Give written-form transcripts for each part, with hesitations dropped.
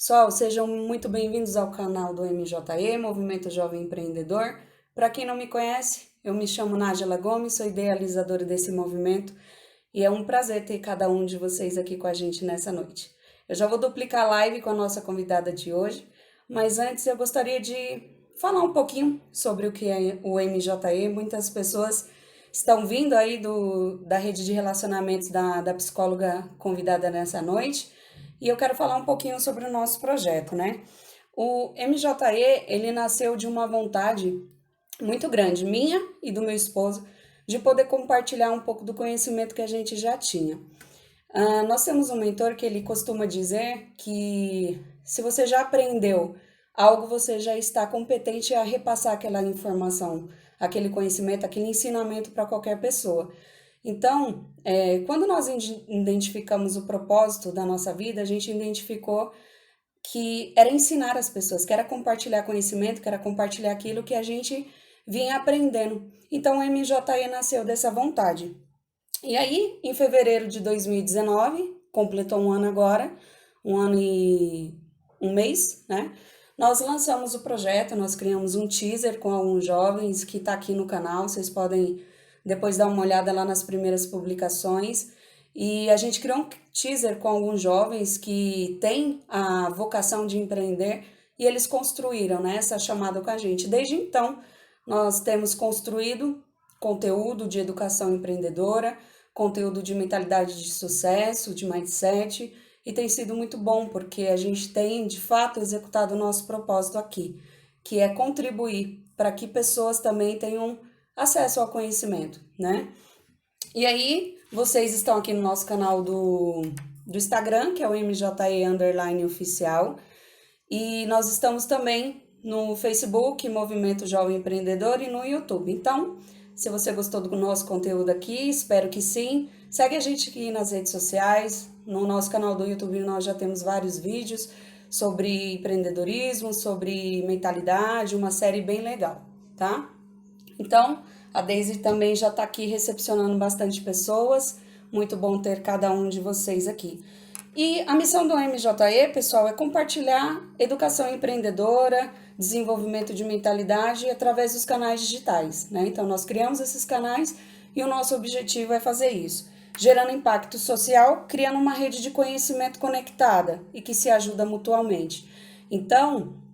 Pessoal, sejam muito bem-vindos ao canal do MJE, Movimento Jovem Empreendedor. Para quem não me conhece, eu me chamo Nájila Gomes, sou idealizadora desse movimento e é um prazer ter cada um de vocês aqui com a gente nessa noite. Eu já vou duplicar a live com a nossa convidada de hoje, mas antes eu gostaria de falar um pouquinho sobre o que é o MJE. Muitas pessoas estão vindo aí da rede de relacionamentos da psicóloga convidada nessa noite, e eu quero falar um pouquinho sobre o nosso projeto, né? O MJE, ele nasceu de uma vontade muito grande, minha e do meu esposo, de poder compartilhar um pouco do conhecimento que a gente já tinha. Nós temos um mentor que ele costuma dizer que se você já aprendeu algo, você já está competente a repassar aquela informação, aquele conhecimento, aquele ensinamento para qualquer pessoa. Então, quando nós identificamos o propósito da nossa vida, a gente identificou que era ensinar as pessoas, que era compartilhar conhecimento, que era compartilhar aquilo que a gente vinha aprendendo. Então, o MJE nasceu dessa vontade. E aí, em fevereiro de 2019, completou um ano agora, um ano e um mês, né? Nós lançamos o projeto, nós criamos um teaser com alguns jovens que está aqui no canal, vocês podem depois dar uma olhada lá nas primeiras publicações. E a gente criou um teaser com alguns jovens que têm a vocação de empreender e eles construíram, né, essa chamada com a gente. Desde então, nós temos construído conteúdo de educação empreendedora, conteúdo de mentalidade de sucesso, de mindset, e tem sido muito bom, porque a gente tem, de fato, executado o nosso propósito aqui, que é contribuir para que pessoas também tenham acesso ao conhecimento, né? E aí, vocês estão aqui no nosso canal do Instagram, que é o MJE Oficial, e nós estamos também no Facebook, Movimento Jovem Empreendedor, e no YouTube. Então, se você gostou do nosso conteúdo aqui, espero que sim. Segue a gente aqui nas redes sociais. No nosso canal do YouTube nós já temos vários vídeos sobre empreendedorismo, sobre mentalidade, uma série bem legal, tá? Então, a Daisy também já está aqui recepcionando bastante pessoas. Muito bom ter cada um de vocês aqui. E a missão do MJE, pessoal, é compartilhar educação empreendedora, desenvolvimento de mentalidade através dos canais digitais, né? Então, nós criamos esses canais e o nosso objetivo é fazer isso, gerando impacto social, criando uma rede de conhecimento conectada e que se ajuda mutuamente. Então,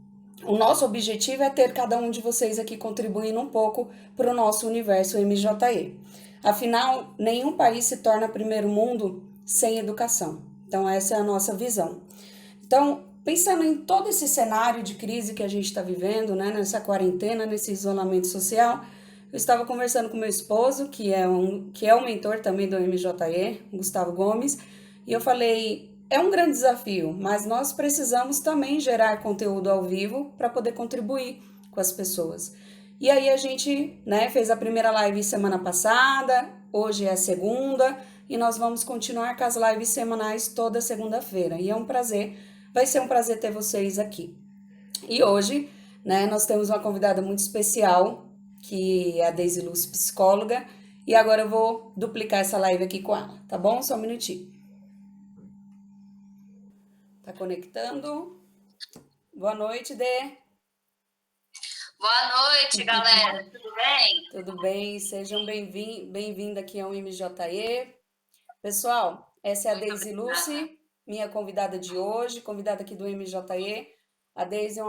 o nosso objetivo é ter cada um de vocês aqui contribuindo um pouco para o nosso universo MJE. Afinal, nenhum país se torna primeiro mundo sem educação. Então, essa é a nossa visão. Então, pensando em todo esse cenário de crise que a gente está vivendo, né, nessa quarentena, nesse isolamento social, eu estava conversando com meu esposo, que é um mentor também do MJE, Gustavo Gomes, e eu falei, é um grande desafio, mas nós precisamos também gerar conteúdo ao vivo para poder contribuir com as pessoas. E aí a gente, né, fez a primeira live semana passada, hoje é a segunda, e nós vamos continuar com as lives semanais toda segunda-feira. E é um prazer, vai ser um prazer ter vocês aqui. E hoje, né, nós temos uma convidada muito especial, que é a Daisy Luz, psicóloga, e agora eu vou duplicar essa live aqui com ela, tá bom? Só um minutinho. Tá conectando? Boa noite, Dê. Boa noite, galera. Tudo bem? Tudo bem? Sejam bem-vindos aqui ao MJE. Pessoal, essa é a Muito Daisy obrigada. Lucy, minha convidada de hoje, convidada aqui do MJE. A Daisy é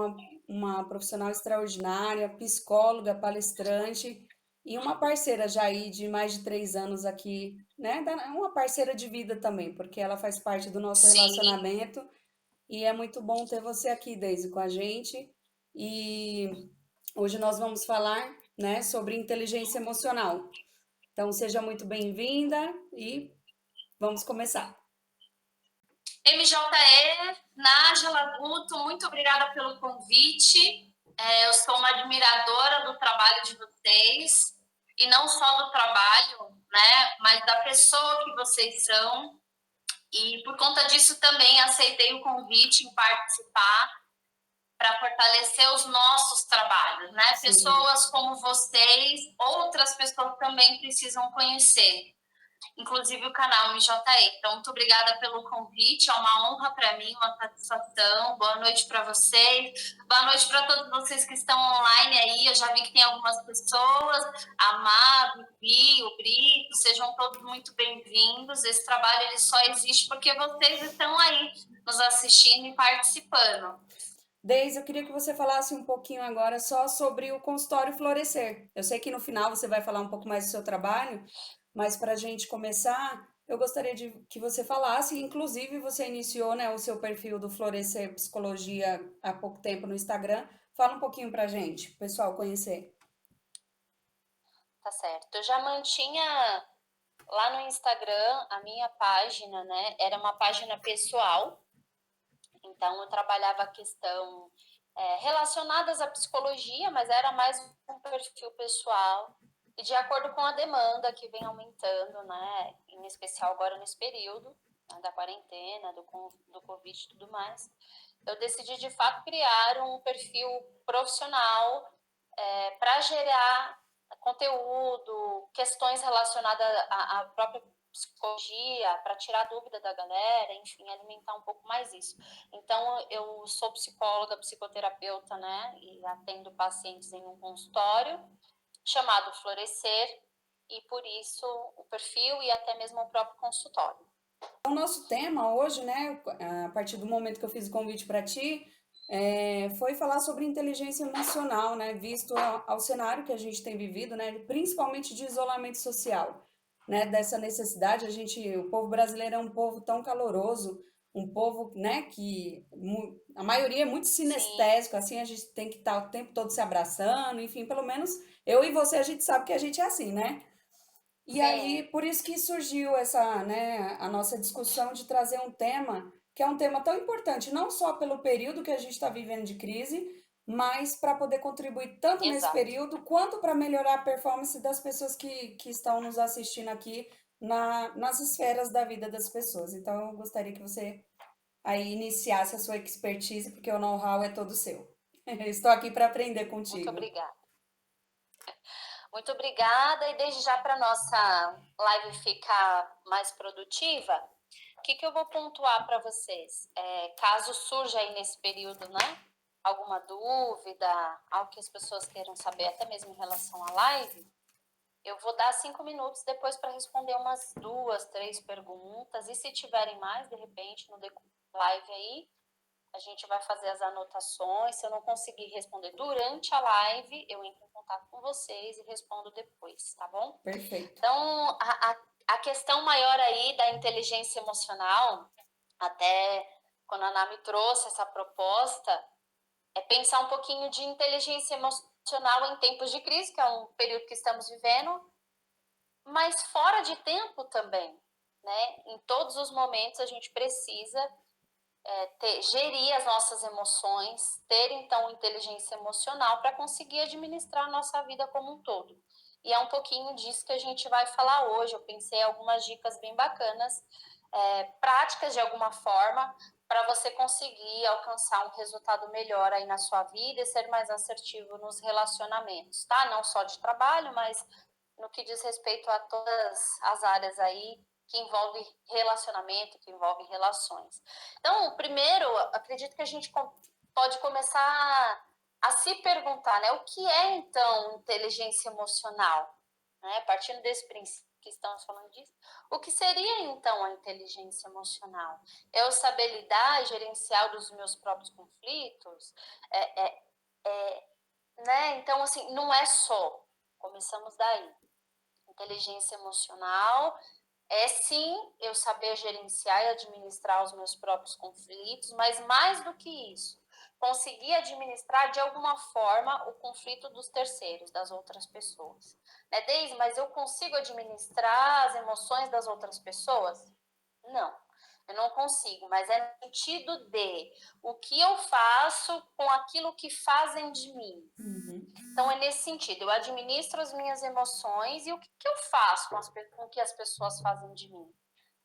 uma profissional extraordinária, psicóloga, palestrante e uma parceira já aí de mais de 3 anos aqui, né? Uma parceira de vida também, porque ela faz parte do nosso Sim, relacionamento e é muito bom ter você aqui, Daisy, com a gente. E hoje nós vamos falar, né, sobre inteligência emocional. Então, seja muito bem-vinda e vamos começar. MJE, Nájila Guto, muito obrigada pelo convite. Eu sou uma admiradora do trabalho de vocês, e não só do trabalho, né, mas da pessoa que vocês são. E por conta disso também aceitei o convite em participar para fortalecer os nossos trabalhos, né? Sim, Pessoas como vocês, outras pessoas também precisam conhecer. inclusive o canal MJE. Então, muito obrigada pelo convite, é uma honra para mim, uma satisfação. Boa noite para vocês, boa noite para todos vocês que estão online aí. Eu já vi que tem algumas pessoas, a Má, o Vivi, o Brito, sejam todos muito bem-vindos. Esse trabalho ele só existe porque vocês estão aí nos assistindo e participando. Deise, eu queria que você falasse um pouquinho agora só sobre o consultório Florescer. Eu sei que no final você vai falar um pouco mais do seu trabalho, mas para a gente começar, eu gostaria de que você falasse, inclusive você iniciou, né, o seu perfil do Florescer Psicologia há pouco tempo no Instagram. Fala um pouquinho para a gente, o pessoal conhecer. Tá certo. Eu já mantinha lá no Instagram a minha página, né? Era uma página pessoal, então eu trabalhava a questão relacionadas à psicologia, mas era mais um perfil pessoal. E de acordo com a demanda que vem aumentando, né? Em especial agora nesse período, né, da quarentena, do Covid e tudo mais, eu decidi de fato criar um perfil profissional para gerar conteúdo, questões relacionadas à própria psicologia, para tirar dúvida da galera, enfim, alimentar um pouco mais isso. Então, eu sou psicóloga, psicoterapeuta, né, e atendo pacientes em um consultório chamado Florescer, e por isso o perfil e até mesmo o próprio consultório. O nosso tema hoje, né, a partir do momento que eu fiz o convite para ti, foi falar sobre inteligência emocional, né, visto ao cenário que a gente tem vivido, né, principalmente de isolamento social, né, dessa necessidade. O povo brasileiro é um povo tão caloroso, um povo, né, que a maioria é muito Sim. sinestésico, assim, a gente tem que estar o tempo todo se abraçando, enfim, pelo menos eu e você, a gente sabe que a gente é assim, né? E aí, Sim. por isso que surgiu essa, né, a nossa discussão de trazer um tema que é um tema tão importante, não só pelo período que a gente está vivendo de crise, mas para poder contribuir tanto nesse Exato. período quanto para melhorar a performance das pessoas que estão nos assistindo aqui nas esferas da vida das pessoas. Então, eu gostaria que você aí iniciasse a sua expertise, porque o know-how é todo seu. Estou aqui para aprender Muito contigo. obrigada. Muito obrigada. E desde já para nossa live ficar mais produtiva, o que eu vou pontuar para vocês? Caso surja aí nesse período, né? Alguma dúvida, algo que as pessoas queiram saber, até mesmo em relação à live, eu vou dar 5 minutos depois para responder umas 2, 3 perguntas. E se tiverem mais, de repente, no live aí, a gente vai fazer as anotações. Se eu não conseguir responder durante a live, eu entro em contato com vocês e respondo depois, tá bom? Perfeito. Então, a questão maior aí da inteligência emocional, até quando a Ana me trouxe essa proposta, é pensar um pouquinho de inteligência emocional em tempos de crise, que é um período que estamos vivendo, mas fora de tempo também, né? Em todos os momentos a gente precisa gerir as nossas emoções, ter então inteligência emocional para conseguir administrar a nossa vida como um todo. E é um pouquinho disso que a gente vai falar hoje. Eu pensei algumas dicas bem bacanas, práticas de alguma forma, para você conseguir alcançar um resultado melhor aí na sua vida e ser mais assertivo nos relacionamentos, tá? Não só de trabalho, mas no que diz respeito a todas as áreas aí que envolve relacionamento, que envolve relações. Então, primeiro, acredito que a gente pode começar a se perguntar, né, o que é então inteligência emocional? Né? Partindo desse princípio que estamos falando disso, o que seria então a inteligência emocional? Eu saber lidar e gerenciar os meus próprios conflitos? É, é, é, né? Então, assim, não é só. Começamos daí. Inteligência emocional é sim eu saber gerenciar e administrar os meus próprios conflitos, mas mais do que isso, conseguir administrar de alguma forma o conflito dos terceiros, das outras pessoas. Né, Deise, mas eu consigo administrar as emoções das outras pessoas? Não, eu não consigo, mas é no sentido de o que eu faço com aquilo que fazem de mim. Uhum. Então, é nesse sentido, eu administro as minhas emoções e o que eu faço com o que as pessoas fazem de mim.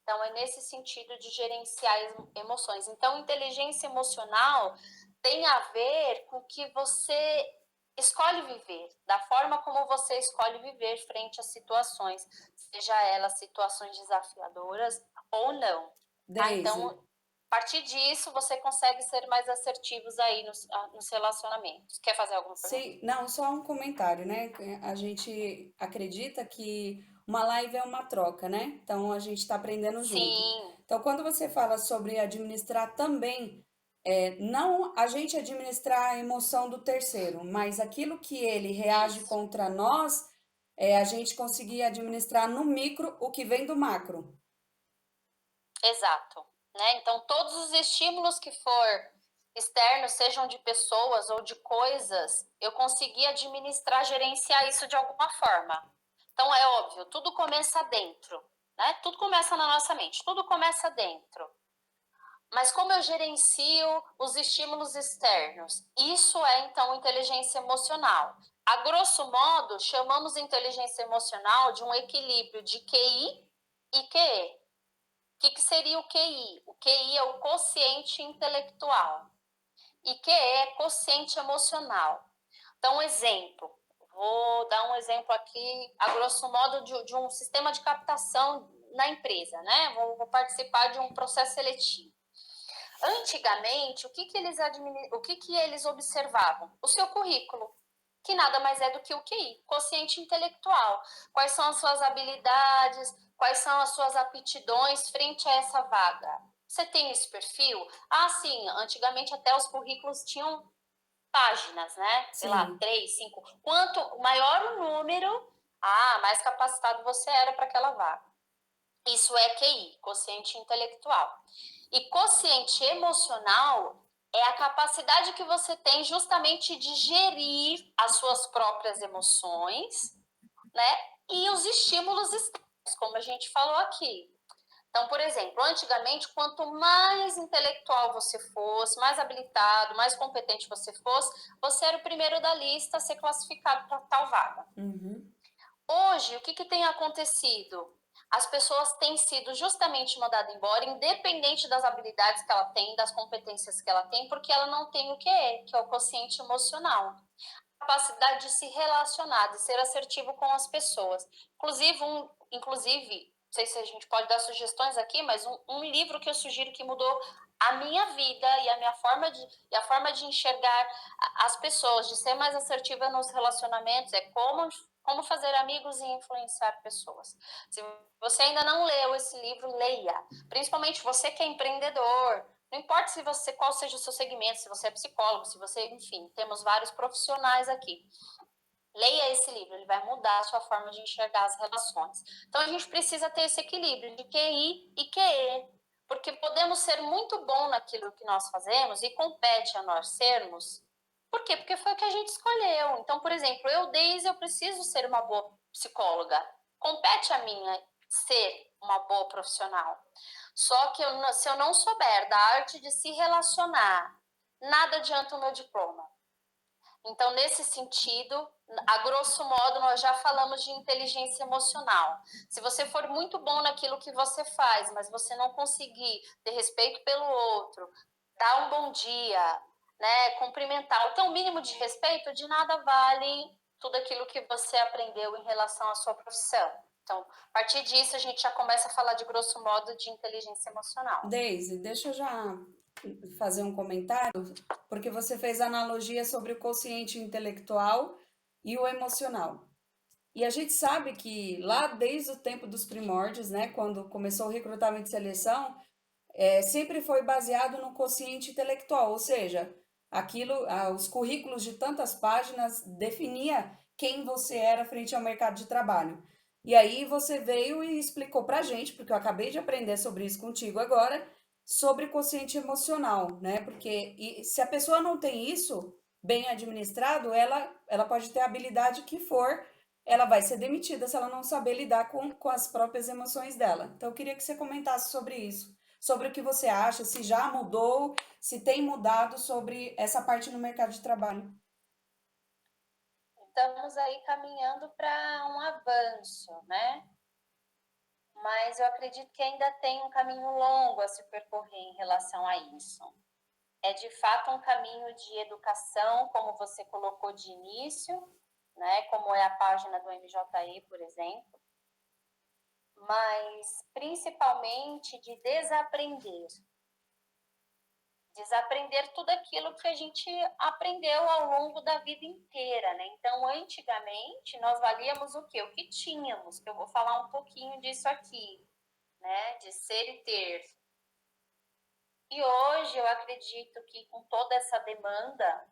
Então, é nesse sentido de gerenciar emoções. Então, inteligência emocional tem a ver com que você escolhe viver, da forma como você escolhe viver frente a situações, seja elas situações desafiadoras ou não. Tá? Então, Daisy. a partir disso, você consegue ser mais assertivos aí nos relacionamentos. Quer fazer alguma pergunta? Sim, não, só um comentário, né? A gente acredita que uma live é uma troca, né? Então a gente está aprendendo junto. Sim, Então, quando você fala sobre administrar também, não a gente administrar a emoção do terceiro, mas aquilo que ele reage isso, contra nós, a gente conseguir administrar no micro o que vem do macro. exato. Né? Então, todos os estímulos que for externos, sejam de pessoas ou de coisas, eu consegui administrar, gerenciar isso de alguma forma. Então, é óbvio, tudo começa dentro, né? Tudo começa na nossa mente, tudo começa dentro. Mas como eu gerencio os estímulos externos? Isso é, então, inteligência emocional. A grosso modo, chamamos inteligência emocional de um equilíbrio de QI e QE. O que seria o QI? O QI é o quociente intelectual e QE é quociente emocional. Então, um exemplo. Vou dar um exemplo aqui, a grosso modo, de um sistema de captação na empresa, né? Vou participar de um processo seletivo. Antigamente, o que eles observavam? O seu currículo, que nada mais é do que o QI, quociente intelectual. Quais são as suas habilidades, quais são as suas aptidões frente a essa vaga? Você tem esse perfil? Ah, sim, antigamente até os currículos tinham páginas, né? Sei lá, Sim. 3, 5. Quanto maior o número, mais capacitado você era para aquela vaga. Isso é QI, quociente intelectual. E quociente emocional é a capacidade que você tem justamente de gerir as suas próprias emoções, né? E os estímulos externos, como a gente falou aqui. Então, por exemplo, antigamente, quanto mais intelectual você fosse, mais habilitado, mais competente você fosse, você era o primeiro da lista a ser classificado para tal vaga. Uhum. Hoje, o que tem acontecido? As pessoas têm sido justamente mandadas embora, independente das habilidades que ela tem, das competências que ela tem, porque ela não tem o que é o quociente emocional. A capacidade de se relacionar, de ser assertivo com as pessoas. Inclusive, não sei se a gente pode dar sugestões aqui, mas um livro que eu sugiro que mudou a minha vida e a forma de enxergar as pessoas, de ser mais assertiva nos relacionamentos, é como fazer amigos e influenciar pessoas. Se você ainda não leu esse livro, leia. Principalmente você que é empreendedor. Não importa qual seja o seu segmento, se você é psicólogo, se você, enfim, temos vários profissionais aqui. Leia esse livro, ele vai mudar a sua forma de enxergar as relações. Então a gente precisa ter esse equilíbrio de QI e QE, porque podemos ser muito bom naquilo que nós fazemos e compete a nós sermos. Por quê? Porque foi o que a gente escolheu. Então, por exemplo, Daisy, eu preciso ser uma boa psicóloga. Compete a mim ser uma boa profissional. Só que se eu não souber da arte de se relacionar, nada adianta o meu diploma. Então, nesse sentido, a grosso modo, nós já falamos de inteligência emocional. Se você for muito bom naquilo que você faz, mas você não conseguir ter respeito pelo outro, dar um bom dia, né, cumprimentar, ter um mínimo de respeito, de nada vale tudo aquilo que você aprendeu em relação à sua profissão. Então, a partir disso, a gente já começa a falar de grosso modo de inteligência emocional. Daisy, deixa eu já fazer um comentário, porque você fez analogia sobre o quociente intelectual e o emocional. E a gente sabe que lá desde o tempo dos primórdios, né, quando começou o recrutamento e seleção, sempre foi baseado no quociente intelectual, ou seja, os currículos de tantas páginas definia quem você era frente ao mercado de trabalho. E aí você veio e explicou pra gente, porque eu acabei de aprender sobre isso contigo agora, sobre quociente emocional, né? Porque se a pessoa não tem isso bem administrado, ela pode ter a habilidade que for, ela vai ser demitida se ela não saber lidar com as próprias emoções dela. Então, eu queria que você comentasse sobre isso, sobre o que você acha, se já mudou, se tem mudado sobre essa parte no mercado de trabalho. Estamos aí caminhando para um avanço, né? Mas eu acredito que ainda tem um caminho longo a se percorrer em relação a isso. é de fato um caminho de educação, como você colocou de início, né? Como é a página do MJE, por exemplo, mas principalmente de desaprender. Desaprender tudo aquilo que a gente aprendeu ao longo da vida inteira, né? Então, antigamente, nós valíamos o quê? O que tínhamos, que eu vou falar um pouquinho disso aqui, né? De ser e ter. E hoje eu acredito que com toda essa demanda,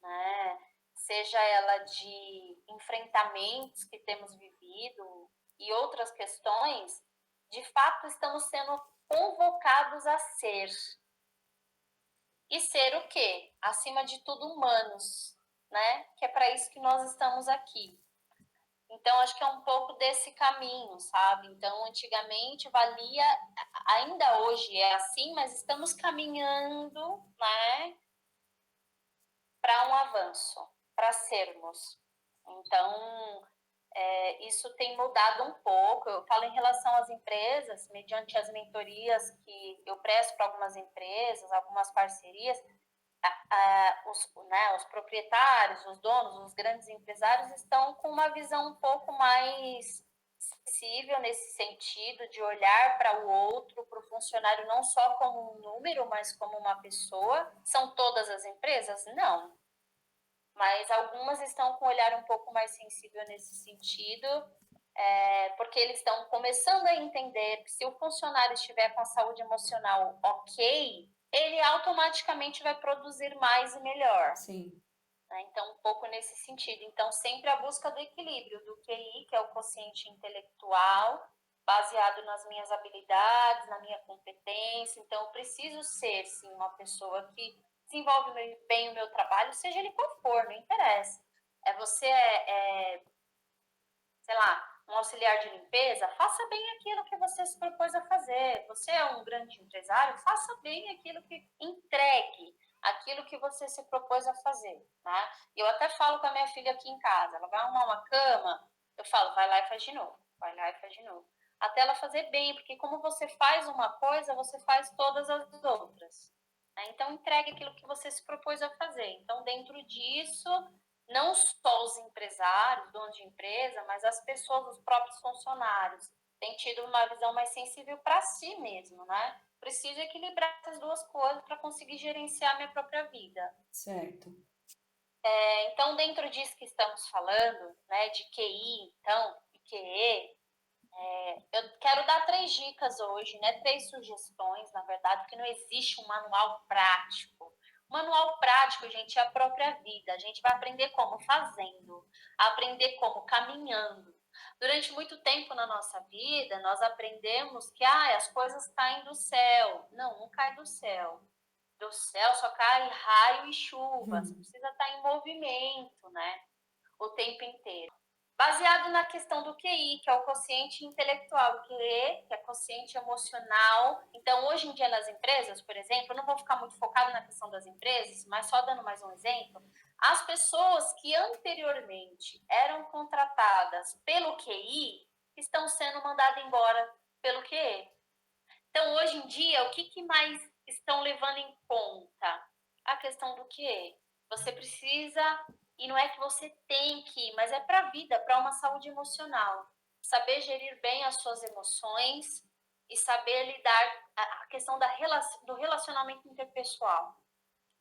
né, seja ela de enfrentamentos que temos vivido e outras questões, de fato estamos sendo convocados a ser. E ser o quê? Acima de tudo, humanos, né? Que é para isso que nós estamos aqui. Então, acho que é um pouco desse caminho, sabe? Então, antigamente valia, ainda hoje é assim, mas estamos caminhando, né, para um avanço, para sermos. Então, isso tem mudado um pouco. Eu falo em relação às empresas, mediante as mentorias que eu presto para algumas empresas, algumas parcerias, os proprietários, os donos, os grandes empresários estão com uma visão um pouco mais sensível nesse sentido de olhar para o outro, para o funcionário não só como um número, mas como uma pessoa. São todas as empresas? Não. Mas algumas estão com um olhar um pouco mais sensível nesse sentido, porque eles estão começando a entender que se o funcionário estiver com a saúde emocional ok, ele automaticamente vai produzir mais e melhor. Sim. Né? Então, um pouco nesse sentido. Então, sempre a busca do equilíbrio, do QI, que é o quociente intelectual, baseado nas minhas habilidades, na minha competência. Então, eu preciso ser, sim, uma pessoa que desenvolve bem o meu trabalho, seja ele qual for, não interessa. Você sei lá, um auxiliar de limpeza, faça bem aquilo que você se propôs a fazer. Você é um grande empresário, faça bem aquilo que entregue, aquilo que você se propôs a fazer, né? Eu até falo com a minha filha aqui em casa, ela vai arrumar uma cama, eu falo, vai lá e faz de novo, vai lá e faz de novo. Até ela fazer bem, porque como você faz uma coisa, você faz todas as outras. Né? Então, entregue aquilo que você se propôs a fazer. Então, dentro disso, não só os empresários, donos de empresa, mas as pessoas, os próprios funcionários, têm tido uma visão mais sensível para si mesmo, né? Preciso equilibrar essas duas coisas para conseguir gerenciar minha própria vida. Certo. Então, dentro disso que estamos falando, né, de QI, então, e QE, eu quero dar 3 dicas hoje, né, 3 sugestões, na verdade, porque não existe um manual prático. Manual prático, gente, é a própria vida. A gente vai aprender como? Fazendo. Aprender como? Caminhando. Durante muito tempo na nossa vida, nós aprendemos que as coisas caem do céu. Não, não cai do céu. Do céu só cai raio e chuva. Você precisa estar em movimento, né? O tempo inteiro. Baseado na questão do QI, que é o quociente intelectual, o QE, que é quociente emocional. Então, hoje em dia nas empresas, por exemplo, eu não vou ficar muito focado na questão das empresas, mas só dando mais um exemplo, as pessoas que anteriormente eram contratadas pelo QI estão sendo mandadas embora pelo QE. Então, hoje em dia, o que mais estão levando em conta? A questão do QE. Você precisa, e não é que você tem que, mas é para a vida, para uma saúde emocional. Saber gerir bem as suas emoções e saber lidar a questão do relacionamento interpessoal.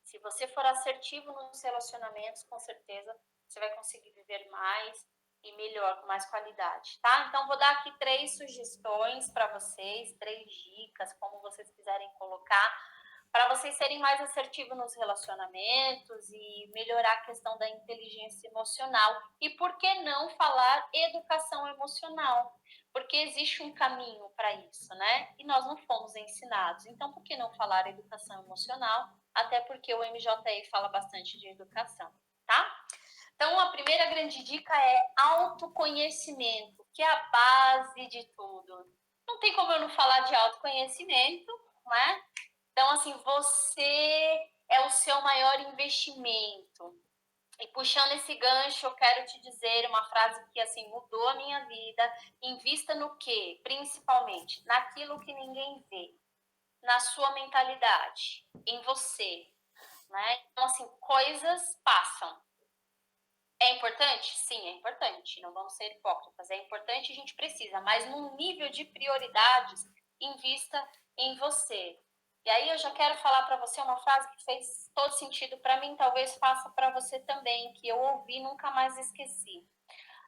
Se você for assertivo nos relacionamentos, com certeza você vai conseguir viver mais e melhor, com mais qualidade, tá? Então, vou dar aqui 3 sugestões para vocês, 3 dicas, como vocês quiserem colocar, para vocês serem mais assertivos nos relacionamentos e melhorar a questão da inteligência emocional. E por que não falar educação emocional? Porque existe um caminho para isso, né? E nós não fomos ensinados. Então, por que não falar educação emocional? Até porque o MJI fala bastante de educação, tá? Então, a primeira grande dica é autoconhecimento, que é a base de tudo. Não tem como eu não falar de autoconhecimento, né? Então, assim, você é o seu maior investimento. E puxando esse gancho, eu quero te dizer uma frase que, assim, mudou a minha vida. Invista no quê? Principalmente naquilo que ninguém vê. na sua mentalidade, em você, né? Então, assim, coisas passam. É importante? Sim, é importante. Não vamos ser hipócritas. É importante, a gente precisa, mas num nível de prioridades, invista em você. E aí eu já quero falar para você uma frase que fez todo sentido para mim, talvez faça para você também, que eu ouvi e nunca mais esqueci.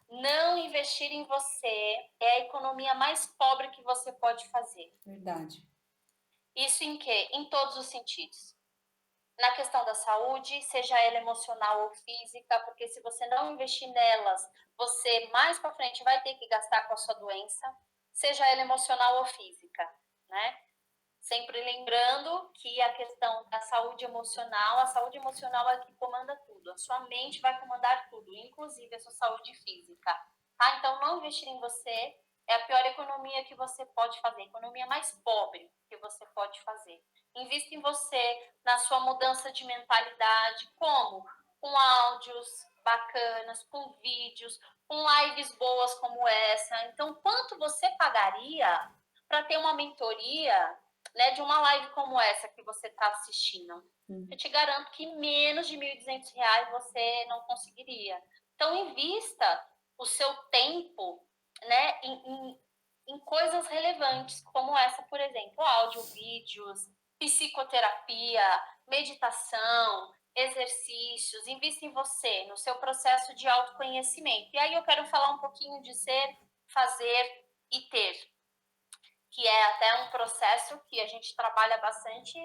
Não investir em você é a economia mais pobre que você pode fazer. Verdade. Isso em quê? Em todos os sentidos. Na questão da saúde, seja ela emocional ou física, porque se você não investir nelas, você mais para frente vai ter que gastar com a sua doença, seja ela emocional ou física, né? Sempre lembrando que a questão da saúde emocional, a saúde emocional é que comanda tudo. A sua mente vai comandar tudo, inclusive a sua saúde física. Tá? Então, não investir em você é a pior economia que você pode fazer, a economia mais pobre que você pode fazer. Invista em você, na sua mudança de mentalidade, como? Com áudios bacanas, com vídeos, com lives boas como essa. Então, quanto você pagaria para ter uma mentoria, né, de uma live como essa que você está assistindo? Eu te garanto que menos de R$ 1.200 você não conseguiria. Então, invista o seu tempo, né, em coisas relevantes, como essa, por exemplo, áudio, vídeos, psicoterapia, meditação, exercícios. Invista em você, no seu processo de autoconhecimento. E aí eu quero falar um pouquinho de ser, fazer e ter, que é até um processo que a gente trabalha bastante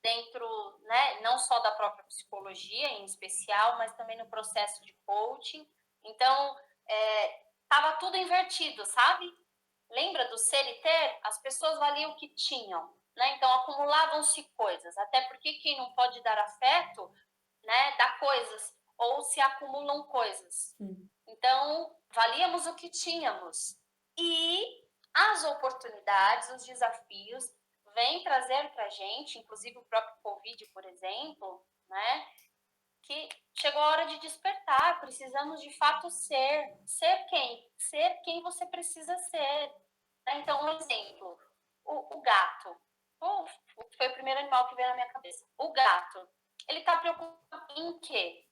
dentro, né, não só da própria psicologia em especial, mas também no processo de coaching. Então, estava tudo invertido, sabe? Lembra do ser e ter? As pessoas valiam o que tinham, né? Então, acumulavam-se coisas. Até porque quem não pode dar afeto, né, dá coisas, ou se acumulam coisas. Então, valíamos o que tínhamos. E as oportunidades, os desafios, vêm trazer para a gente, inclusive o próprio Covid, por exemplo, né? Que chegou a hora de despertar, precisamos de fato ser. Ser quem? Ser quem você precisa ser. Então, um exemplo, o gato. Foi o primeiro animal que veio na minha cabeça. O gato, ele está preocupado em quê?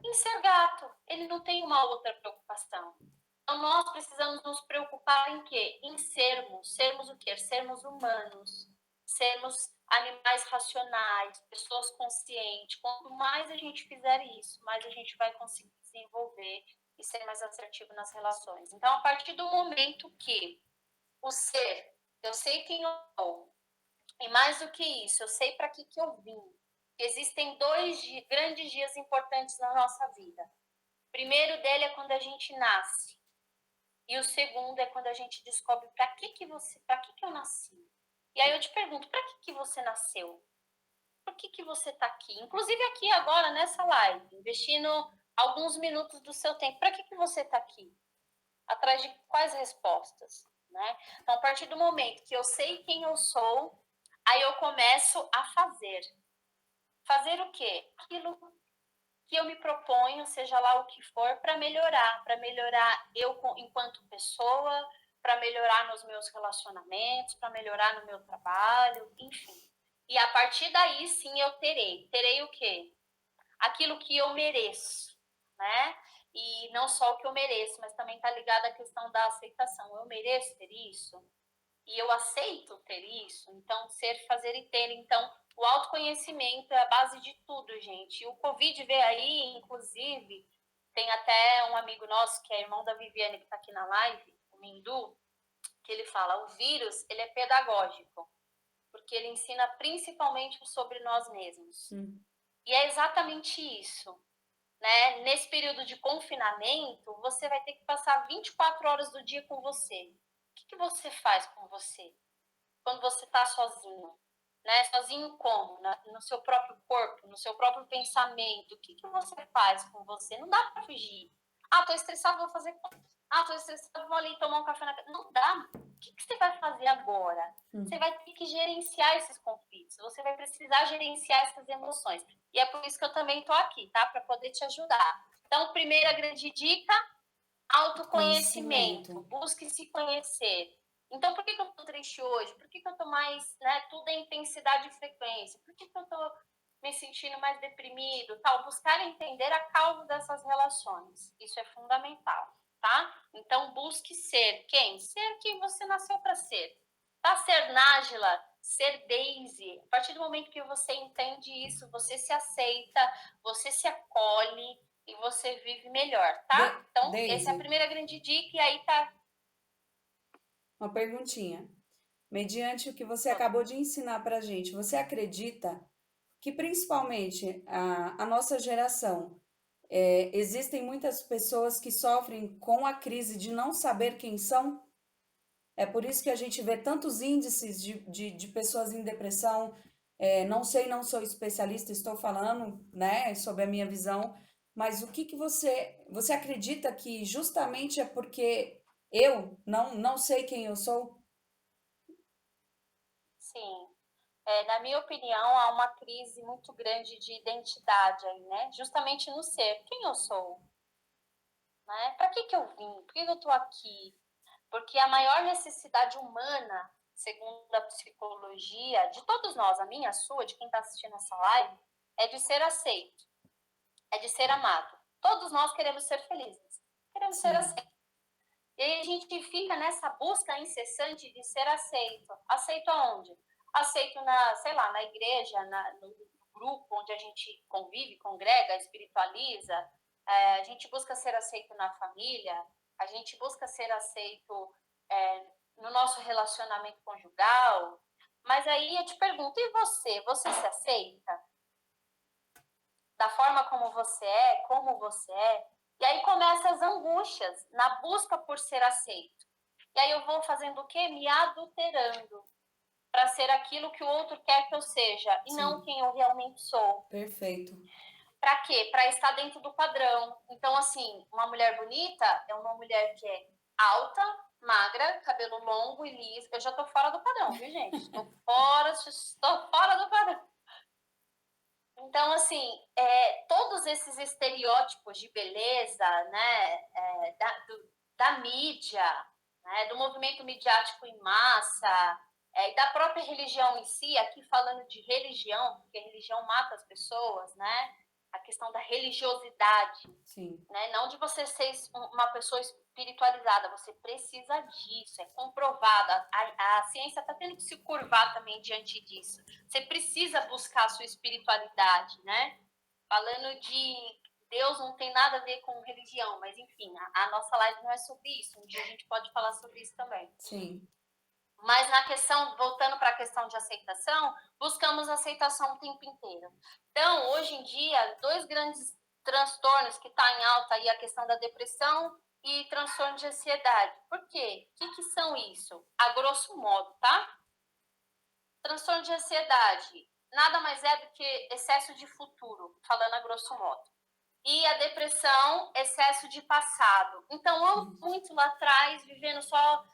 Em ser gato. Ele não tem uma outra preocupação. Então, nós precisamos nos preocupar em quê? Em sermos. Sermos o quê? Sermos humanos. Sermos animais racionais, pessoas conscientes. Quanto mais a gente fizer isso, mais a gente vai conseguir desenvolver e ser mais assertivo nas relações. Então, a partir do momento que o ser, eu sei quem eu sou, e mais do que isso, eu sei para que eu vim. Existem dois grandes dias importantes na nossa vida. O primeiro dele é quando a gente nasce. E o segundo é quando a gente descobre para que eu nasci. E aí eu te pergunto, para que você nasceu? Por que você está aqui? Inclusive aqui agora, nessa live, investindo alguns minutos do seu tempo. Para que você está aqui? Atrás de quais respostas? Né? Então, a partir do momento que eu sei quem eu sou, aí eu começo a fazer. Fazer o quê? Aquilo que eu me proponho, seja lá o que for, para melhorar eu enquanto pessoa, para melhorar nos meus relacionamentos, para melhorar no meu trabalho, enfim. E a partir daí, sim, eu terei o quê? Aquilo que eu mereço, né? E não só o que eu mereço, mas também está ligado à questão da aceitação. Eu mereço ter isso? E eu aceito ter isso? Então, ser, fazer e ter. Então, o autoconhecimento é a base de tudo, gente. E o Covid veio aí, inclusive, tem até um amigo nosso, que é irmão da Viviane, que está aqui na live, o Mindu, que ele fala, o vírus, ele é pedagógico, porque ele ensina principalmente sobre nós mesmos. E é exatamente isso. Né? Nesse período de confinamento, você vai ter que passar 24 horas do dia com você. O que você faz com você quando você está sozinho? Né? Sozinho como? No seu próprio corpo, no seu próprio pensamento. O que você faz com você? Não dá para fugir. Ah, tô estressado, vou fazer. Ah, tô estressado, vou ali tomar um café na casa. Não dá. O que você vai fazer agora? Você vai ter que gerenciar esses conflitos. Você vai precisar gerenciar essas emoções. E é por isso que eu também tô aqui, tá? Para poder te ajudar. Então, primeira grande dica, autoconhecimento. Busque se conhecer. Então, por que eu tô triste hoje? Por que eu tô mais, né? Tudo é intensidade e frequência. Por que eu tô me sentindo mais deprimido? Tal, buscar entender a causa dessas relações. Isso é fundamental, tá? Então, busque ser quem? Ser quem você nasceu para ser. Tá? Ser Nájila, ser Daisy. A partir do momento que você entende isso, você se aceita, você se acolhe e você vive melhor, tá? Então, essa é a Daisy, primeira grande dica e aí tá. uma perguntinha. Mediante o que você acabou de ensinar para a gente, você acredita que principalmente a nossa geração, existem muitas pessoas que sofrem com a crise de não saber quem são? É por isso que a gente vê tantos índices de pessoas em depressão. Não sei, não sou especialista, estou falando, né, sobre a minha visão, mas o que que você acredita que justamente é porque eu não sei quem eu sou? Sim. Na minha opinião, há uma crise muito grande de identidade aí, né? Justamente no ser. Quem eu sou? Né? Para que eu vim? Por que eu estou aqui? Porque a maior necessidade humana, segundo a psicologia, de todos nós, a minha, a sua, de quem está assistindo essa live, é de ser aceito, é de ser amado. Todos nós queremos ser felizes, queremos ser Sim, aceitos. E aí a gente fica nessa busca incessante de ser aceito. Aceito aonde? Aceito na, sei lá, na igreja, no grupo onde a gente convive, congrega, espiritualiza. A gente busca ser aceito na família, a gente busca ser aceito no nosso relacionamento conjugal. Mas aí eu te pergunto, e você? Você se aceita? Da forma como você é? E aí começam as angústias na busca por ser aceito. E aí eu vou fazendo o quê? Me adulterando para ser aquilo que o outro quer que eu seja e não sim, quem eu realmente sou. perfeito. Para quê? Para estar dentro do padrão. Então, assim, uma mulher bonita é uma mulher que é alta, magra, cabelo longo e liso. Eu já tô fora do padrão, viu, gente? Estou fora do padrão. Então, assim, todos esses estereótipos de beleza, né, da mídia, né, do movimento midiático em massa, e da própria religião em si, aqui falando de religião, porque a religião mata as pessoas, né, a questão da religiosidade, Sim, né? Não de você ser uma pessoa espiritualizada, você precisa disso, é comprovado. A ciência está tendo que se curvar também diante disso. Você precisa buscar a sua espiritualidade, né? Falando de Deus não tem nada a ver com religião, mas enfim, a nossa live não é sobre isso. Um dia a gente pode falar sobre isso também. sim, Mas na questão, voltando para a questão de aceitação, buscamos aceitação o tempo inteiro. Então, hoje em dia, dois grandes transtornos que está em alta aí, a questão da depressão e transtorno de ansiedade. Por quê? O que são isso? A grosso modo, tá? Transtorno de ansiedade nada mais é do que excesso de futuro, falando a grosso modo. E a depressão, excesso de passado. Então, eu muito lá atrás, vivendo só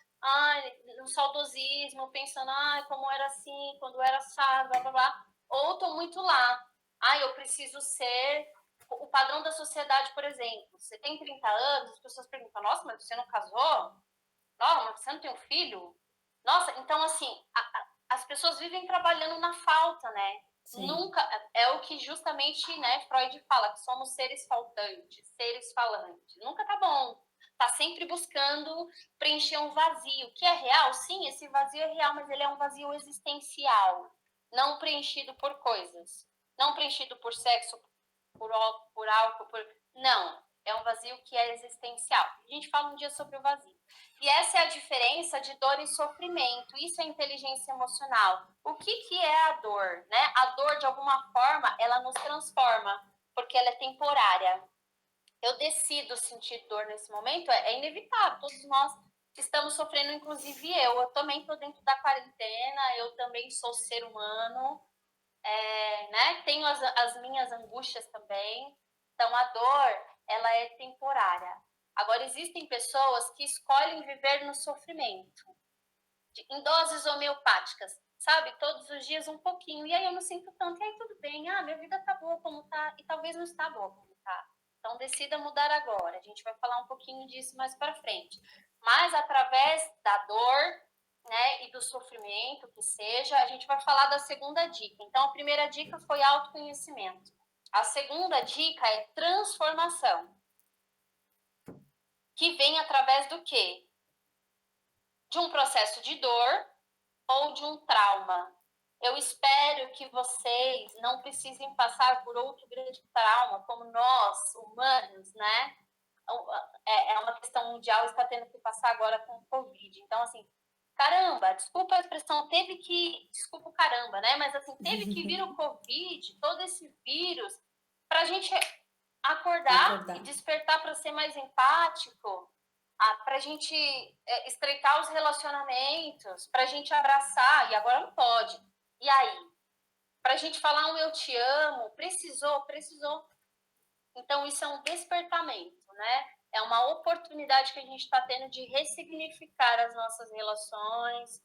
no saudosismo, pensando, como era assim, quando era assado, blá, blá, blá. Ou estou muito lá. Eu preciso ser o padrão da sociedade, por exemplo. Você tem 30 anos, as pessoas perguntam, nossa, mas você não casou? Nossa, mas você não tem um filho? Nossa, então, assim, as pessoas vivem trabalhando na falta, né? sim, Nunca é o que justamente, né, Freud fala que somos seres faltantes, seres falantes. Nunca tá bom. Tá sempre buscando preencher um vazio, que é real, sim, esse vazio é real, mas ele é um vazio existencial, não preenchido por coisas, não preenchido por sexo, por álcool, não, é um vazio que é existencial. A gente fala um dia sobre o vazio. E essa é a diferença de dor e sofrimento. Isso é inteligência emocional. O que é a dor? Né? A dor, de alguma forma, ela nos transforma, porque ela é temporária. Eu decido sentir dor nesse momento, é inevitável. Todos nós estamos sofrendo, inclusive eu. Eu também estou dentro da quarentena, eu também sou ser humano, né? Tenho as minhas angústias também. Então, a dor, ela é temporária. Agora, existem pessoas que escolhem viver no sofrimento, em doses homeopáticas, sabe? Todos os dias um pouquinho. E aí eu não sinto tanto. E aí tudo bem. Minha vida tá boa como tá. E talvez não está boa como tá. Então, decida mudar agora. A gente vai falar um pouquinho disso mais para frente. Mas através da dor, né, e do sofrimento que seja, a gente vai falar da segunda dica. Então, a primeira dica foi autoconhecimento. A segunda dica é transformação, que vem através do quê? De um processo de dor ou de um trauma. Eu espero que vocês não precisem passar por outro grande trauma, como nós, humanos, né? É uma questão mundial, está tendo que passar agora com o Covid. Então, assim, caramba, desculpa a expressão, desculpa o caramba, né? Mas, assim, teve que vir o Covid, todo esse vírus, para a gente acordar e Acordar. despertar para ser mais empático, para a gente estreitar os relacionamentos, para a gente abraçar, e agora não pode. E aí? Para a gente falar um eu te amo, precisou. Então, isso é um despertamento, né? É uma oportunidade que a gente está tendo de ressignificar as nossas relações,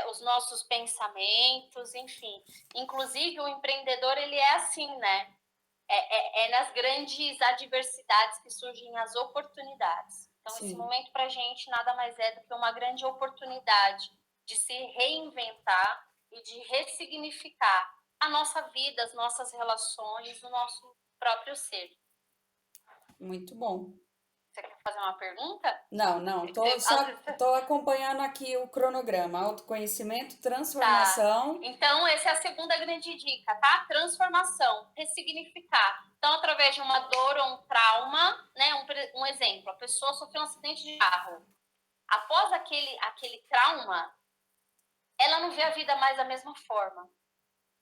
os nossos pensamentos, enfim. Inclusive, o empreendedor, ele é assim, né? É nas grandes adversidades que surgem as oportunidades. Então, esse Sim. momento para a gente nada mais é do que uma grande oportunidade de se reinventar e de ressignificar a nossa vida, as nossas relações, o nosso próprio ser. Muito bom. Você quer fazer uma pergunta? Não, tô acompanhando aqui o cronograma, autoconhecimento, Tá. transformação. Então, essa é a segunda grande dica, tá? Transformação, ressignificar. Então, através de uma dor ou um trauma, né? Um exemplo, a pessoa sofreu um acidente de carro. Após aquele trauma, ela não vê a vida mais da mesma forma.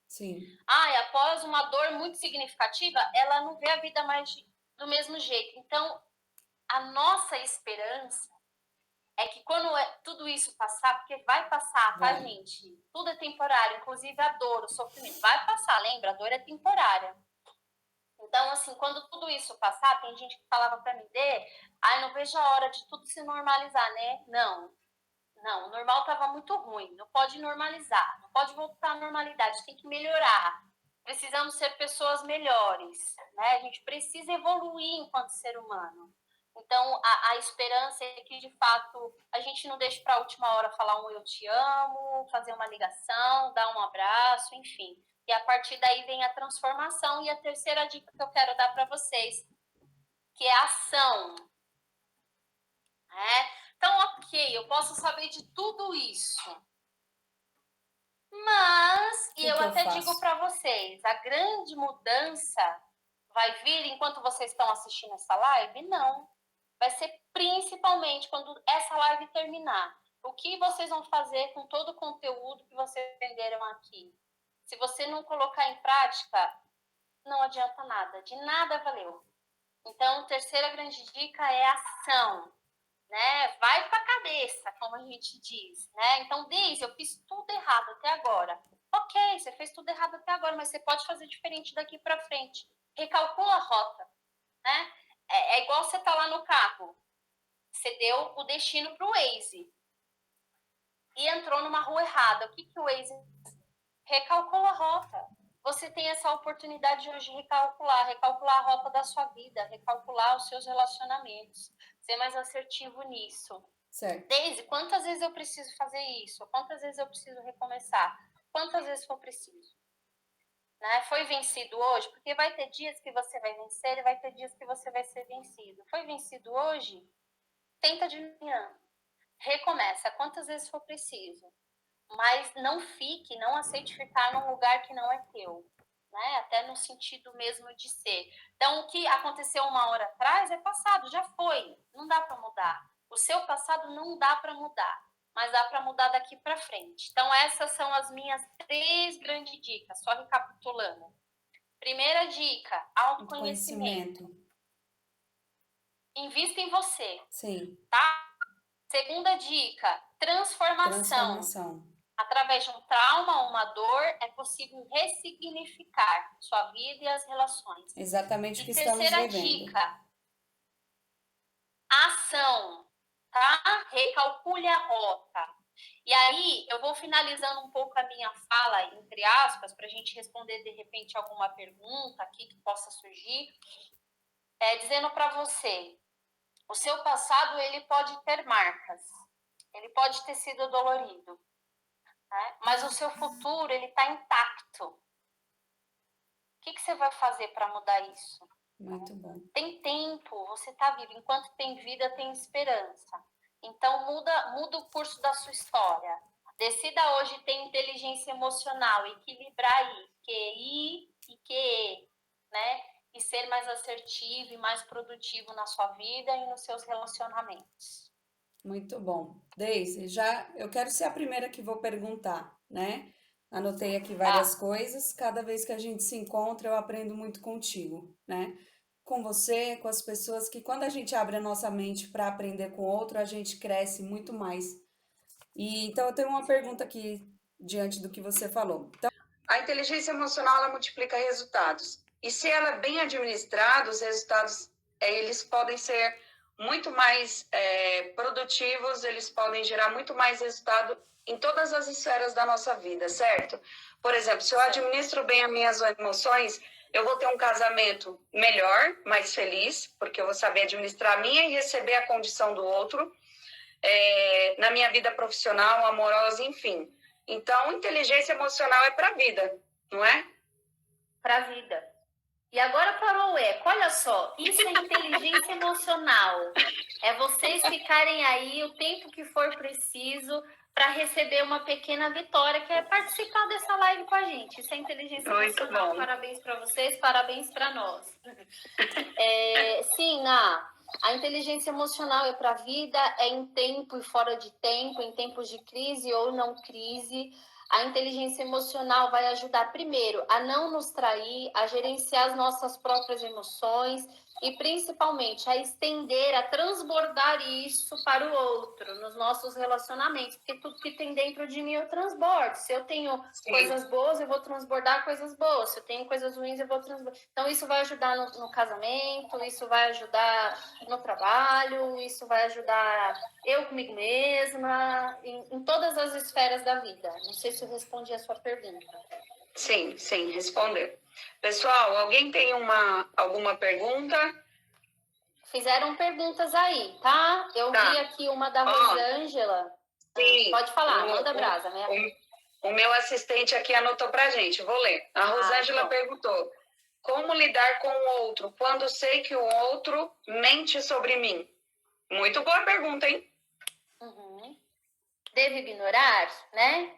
Sim, E após uma dor muito significativa, ela não vê a vida mais do mesmo jeito. Então, a nossa esperança é que quando tudo isso passar, porque vai passar, tá, vai. gente? Tudo é temporário, inclusive a dor, o sofrimento. Vai passar, lembra? A dor é temporária. Então, assim, quando tudo isso passar, tem gente que falava pra mim, não vejo a hora de tudo se normalizar, né? Não, o normal estava muito ruim, não pode normalizar, não pode voltar à normalidade, tem que melhorar. Precisamos ser pessoas melhores, né? A gente precisa evoluir enquanto ser humano. Então, a esperança é que, de fato, a gente não deixe para a última hora falar um eu te amo, fazer uma ligação, dar um abraço, enfim. E a partir daí vem a transformação. E a terceira dica que eu quero dar para vocês, que é a ação. Né? Então, ok, eu posso saber de tudo isso, mas, O e que eu que eu até digo faço? para vocês, a grande mudança vai vir enquanto vocês estão assistindo essa live? Não. Vai ser principalmente quando essa live terminar. O que vocês vão fazer com todo o conteúdo que vocês aprenderam aqui? Se você não colocar em prática, não adianta nada. De nada valeu. Então, terceira grande dica é ação. Né? Vai para a cabeça, como a gente diz, né? Então, Deise, eu fiz tudo errado até agora. Ok, você fez tudo errado até agora, mas você pode fazer diferente daqui para frente. Recalcula a rota, né? É igual você tá lá no carro, você deu o destino para o Waze e entrou numa rua errada. O que o Waze recalcula a rota? Você tem essa oportunidade hoje de recalcular a rota da sua vida, recalcular os seus relacionamentos, ser mais assertivo nisso. Certo. Deise, quantas vezes eu preciso fazer isso? Quantas vezes eu preciso recomeçar? Quantas vezes for preciso? Né? Foi vencido hoje? Porque vai ter dias que você vai vencer e vai ter dias que você vai ser vencido. Foi vencido hoje? Tenta de manhã. Recomeça quantas vezes for preciso. Mas não aceite ficar num lugar que não é teu. Né? Até no sentido mesmo de ser. Então, o que aconteceu uma hora atrás é passado, já foi. Não dá para mudar. O seu passado não dá para mudar, mas dá para mudar daqui para frente. Então, essas são as minhas 3 grandes dicas, só recapitulando. Primeira dica, autoconhecimento. Conhecimento. Invista em você, Sim. tá? Segunda dica, transformação. Transformação. Através de um trauma ou uma dor, é possível ressignificar sua vida e as relações. Exatamente o E que estamos terceira vivendo. dica, ação, tá? Recalcule a rota. E aí, eu vou finalizando um pouco a minha fala, entre aspas, para a gente responder, de repente, alguma pergunta aqui que possa surgir, dizendo para você, o seu passado, ele pode ter marcas, ele pode ter sido dolorido, né? Mas o seu futuro, ele está intacto. O que você vai fazer para mudar isso? Muito bom. Tem tempo, você está vivo. Enquanto tem vida, tem esperança. Então, muda o curso da sua história. Decida hoje ter inteligência emocional, equilibrar aí, QI e QE, né? E ser mais assertivo e mais produtivo na sua vida e nos seus relacionamentos. Muito bom. Deise, eu quero ser a primeira que vou perguntar, né? Anotei aqui várias coisas. Cada vez que a gente se encontra, eu aprendo muito contigo, né? Com você, com as pessoas que quando a gente abre a nossa mente para aprender com outro, a gente cresce muito mais. E então eu tenho uma pergunta aqui diante do que você falou. Então, a inteligência emocional ela multiplica resultados. E se ela é bem administrada, os resultados eles podem ser muito mais produtivos, eles podem gerar muito mais resultado em todas as esferas da nossa vida, certo? Por exemplo, se eu administro bem as minhas emoções, eu vou ter um casamento melhor, mais feliz, porque eu vou saber administrar a minha e receber a condição do outro, na minha vida profissional, amorosa, enfim. Então, inteligência emocional é para a vida, não é? Para a vida. E agora parou o eco. Olha só, isso é inteligência emocional. É vocês ficarem aí o tempo que for preciso para receber uma pequena vitória, que é participar dessa live com a gente. Isso é inteligência emocional. Bom. Parabéns para vocês, parabéns para nós. Sim, a inteligência emocional é para a vida, é em tempo e fora de tempo, em tempos de crise ou não crise. A inteligência emocional vai ajudar, primeiro, a não nos trair, a gerenciar as nossas próprias emoções e, principalmente, a estender, a transbordar isso para o outro, nos nossos relacionamentos. Porque tudo que tem dentro de mim eu transbordo. Se eu tenho coisas boas, eu vou transbordar coisas boas. Se eu tenho coisas ruins, eu vou transbordar. Então, isso vai ajudar no casamento, isso vai ajudar no trabalho, isso vai ajudar eu comigo mesma, em todas as esferas da vida. Não sei se eu respondi a sua pergunta. Sim, respondeu. Pessoal, alguém tem alguma pergunta? Fizeram perguntas aí, tá? Eu vi aqui uma da Rosângela. Sim. Pode falar, manda brasa, né? O meu assistente aqui anotou pra gente, vou ler. A Rosângela perguntou: como lidar com o outro quando sei que o outro mente sobre mim? Muito boa pergunta, hein? Devo ignorar, né?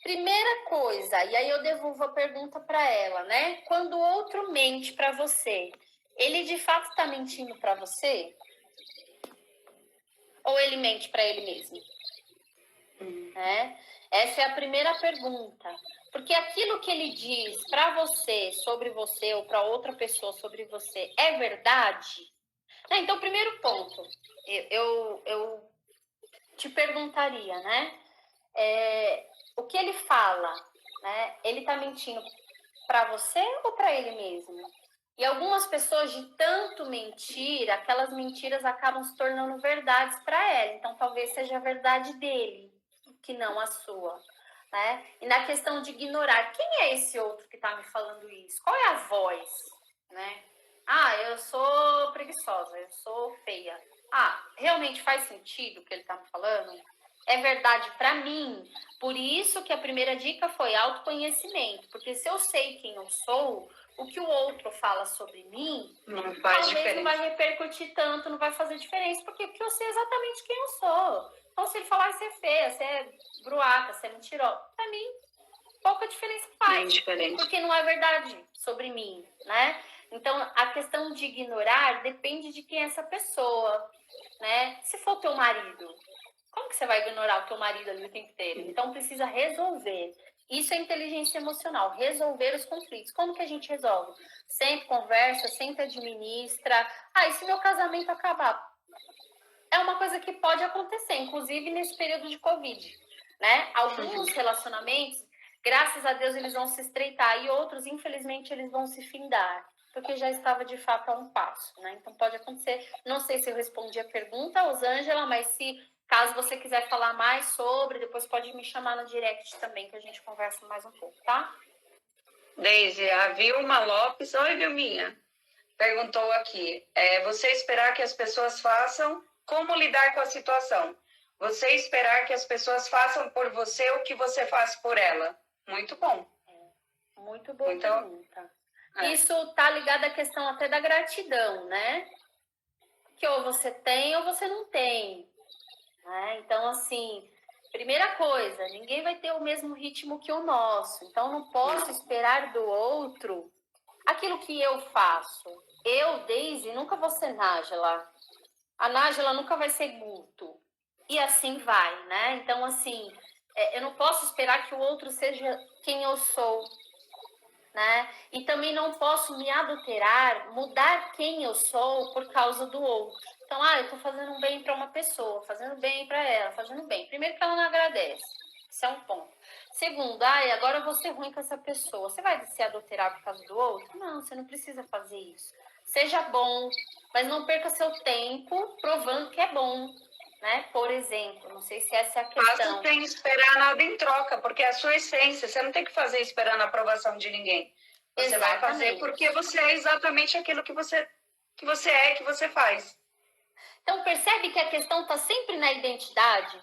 Primeira coisa, e aí eu devolvo a pergunta para ela, né? Quando o outro mente para você, ele de fato está mentindo para você? Ou ele mente para ele mesmo? Né? Essa é a primeira pergunta. Porque aquilo que ele diz para você, sobre você, ou para outra pessoa sobre você, é verdade? Então, primeiro ponto, eu te perguntaria, né? O que ele fala, né? Ele tá mentindo para você ou para ele mesmo? E algumas pessoas, de tanto mentir, aquelas mentiras acabam se tornando verdades para ela. Então, talvez seja a verdade dele, que não a sua. Né? E na questão de ignorar, quem é esse outro que está me falando isso? Qual é a voz? Né? Eu sou preguiçosa, eu sou feia. Realmente faz sentido o que ele está me falando? É verdade para mim? Por isso que a primeira dica foi autoconhecimento. Porque se eu sei quem eu sou, o que o outro fala sobre mim, talvez não vai repercutir tanto, não vai fazer diferença, porque eu sei exatamente quem eu sou. Então, se ele falar que você é feia, você é bruaca, você é mentirosa, pra mim, pouca diferença faz. Porque não é verdade sobre mim, né? Então, a questão de ignorar depende de quem é essa pessoa, né? Se for teu marido, como que você vai ignorar o teu marido ali o tempo inteiro? Então, precisa resolver. Isso é inteligência emocional, resolver os conflitos. Como que a gente resolve? Sempre conversa, sempre administra. E se meu casamento acabar? É uma coisa que pode acontecer, inclusive nesse período de Covid, né? Alguns relacionamentos, graças a Deus, eles vão se estreitar e outros, infelizmente, eles vão se findar, porque já estava de fato a um passo, né? Então pode acontecer. Não sei se eu respondi a pergunta, Rosângela, mas se caso você quiser falar mais sobre, depois pode me chamar no direct também, que a gente conversa mais um pouco, tá? Deise, a Vilma Lopes, oi Vilminha, perguntou aqui, você esperar que as pessoas façam, como lidar com a situação? Você esperar que as pessoas façam por você o que você faz por ela. Muito bom. Muito boa pergunta. Isso tá ligado à questão até da gratidão, né? Que ou você tem ou você não tem. Né? Então, assim, primeira coisa, ninguém vai ter o mesmo ritmo que o nosso. Então, não posso esperar do outro aquilo que eu faço. Eu, Daisy, nunca vou ser Nájila. A Nájila nunca vai ser Guto. E assim vai, né? Então, assim, eu não posso esperar que o outro seja quem eu sou, né? E também não posso me adulterar, mudar quem eu sou por causa do outro. Então, eu tô fazendo um bem para uma pessoa, fazendo bem para ela, fazendo bem. Primeiro que ela não agradece. Esse é um ponto. Segundo, agora eu vou ser ruim com essa pessoa. Você vai se adulterar por causa do outro? Não, você não precisa fazer isso. Seja bom, mas não perca seu tempo provando que é bom, né? Por exemplo, não sei se essa é a questão. Faça sem esperar nada em troca, porque é a sua essência. Você não tem que fazer esperando a aprovação de ninguém. Você vai fazer porque você é exatamente aquilo que você é, que você faz. Então, percebe que a questão está sempre na identidade?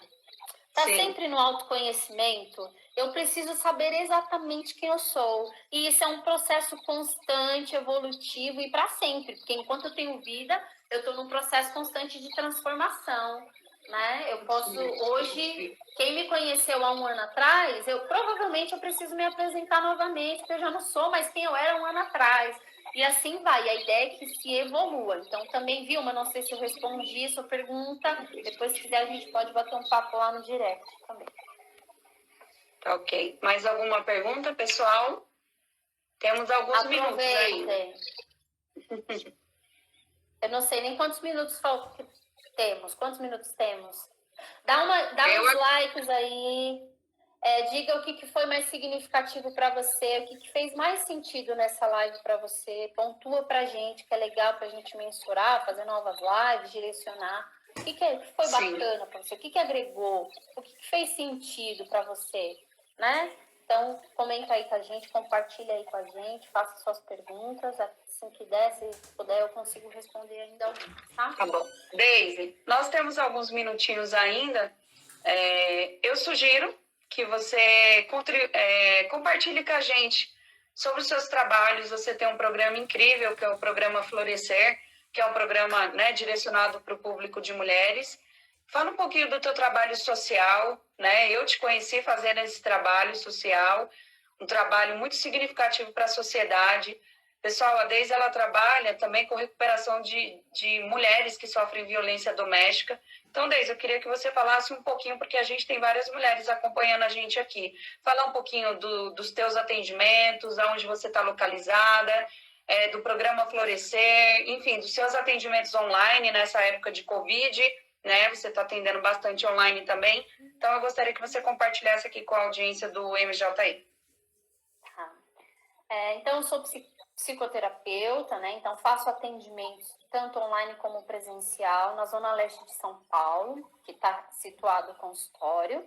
Está sempre no autoconhecimento? Eu preciso saber exatamente quem eu sou. E isso é um processo constante, evolutivo e para sempre. Porque enquanto eu tenho vida, eu estou num processo constante de transformação. Né? Eu posso, hoje, quem me conheceu há um ano atrás, provavelmente eu preciso me apresentar novamente, porque eu já não sou mais quem eu era um ano atrás. E assim vai, a ideia é que se evolua. Então, também, Vilma, não sei se eu respondi a sua pergunta. Depois, se quiser, a gente pode bater um papo lá no direct também. Tá ok. Mais alguma pergunta, pessoal? Temos alguns minutos ainda. Eu não sei nem quantos minutos temos. Quantos minutos temos? Dá uns likes aí. Diga o que foi mais significativo para você, o que fez mais sentido nessa live para você. Pontua para a gente, que é legal para a gente mensurar, fazer novas lives, direcionar. O que foi bacana para você? O que agregou? O que fez sentido para você? Né? Então, comenta aí com a gente, compartilha aí com a gente, faça suas perguntas. Assim que der, se puder, eu consigo responder ainda algumas, tá? Tá bom. Daisy, nós temos alguns minutinhos ainda. Eu sugiro que você compartilhe com a gente sobre os seus trabalhos. Você tem um programa incrível, que é o programa Florescer, que é um programa, né, direcionado para o público de mulheres. Fala um pouquinho do teu trabalho social, né? Eu te conheci fazendo esse trabalho social, um trabalho muito significativo para a sociedade. Pessoal, a Deise, ela trabalha também com recuperação de mulheres que sofrem violência doméstica. Então, Deise, eu queria que você falasse um pouquinho, porque a gente tem várias mulheres acompanhando a gente aqui. Falar um pouquinho dos teus atendimentos, aonde você está localizada, do programa Florescer, enfim, dos seus atendimentos online nessa época de Covid, né? Você está atendendo bastante online também. Então, eu gostaria que você compartilhasse aqui com a audiência do MJI. Então, eu sou psicoterapeuta, né? Então, faço atendimentos tanto online como presencial na Zona Leste de São Paulo, que está situado o consultório,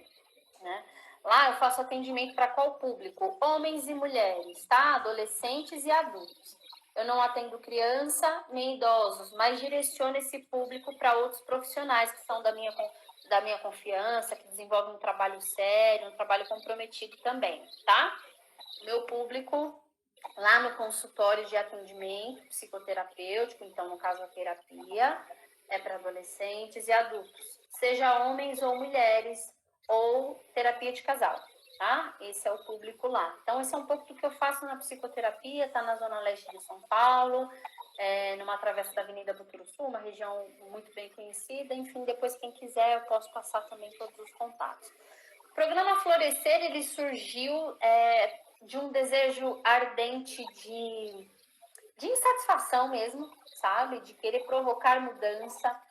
né? Lá eu faço atendimento para qual público? Homens e mulheres, tá? Adolescentes e adultos. Eu não atendo criança nem idosos, mas direciono esse público para outros profissionais que são da minha confiança, que desenvolvem um trabalho sério, um trabalho comprometido também, tá? Meu público lá no consultório de atendimento psicoterapêutico, então no caso a terapia, é para adolescentes e adultos, seja homens ou mulheres, ou terapia de casal, tá? Esse é o público lá. Então, esse é um pouco do que eu faço na psicoterapia, tá na Zona Leste de São Paulo, numa travessa da Avenida Buturuçu, uma região muito bem conhecida. Enfim, depois quem quiser, eu posso passar também todos os contatos. O programa Florescer, ele surgiu de um desejo ardente de insatisfação mesmo, sabe? De querer provocar mudança.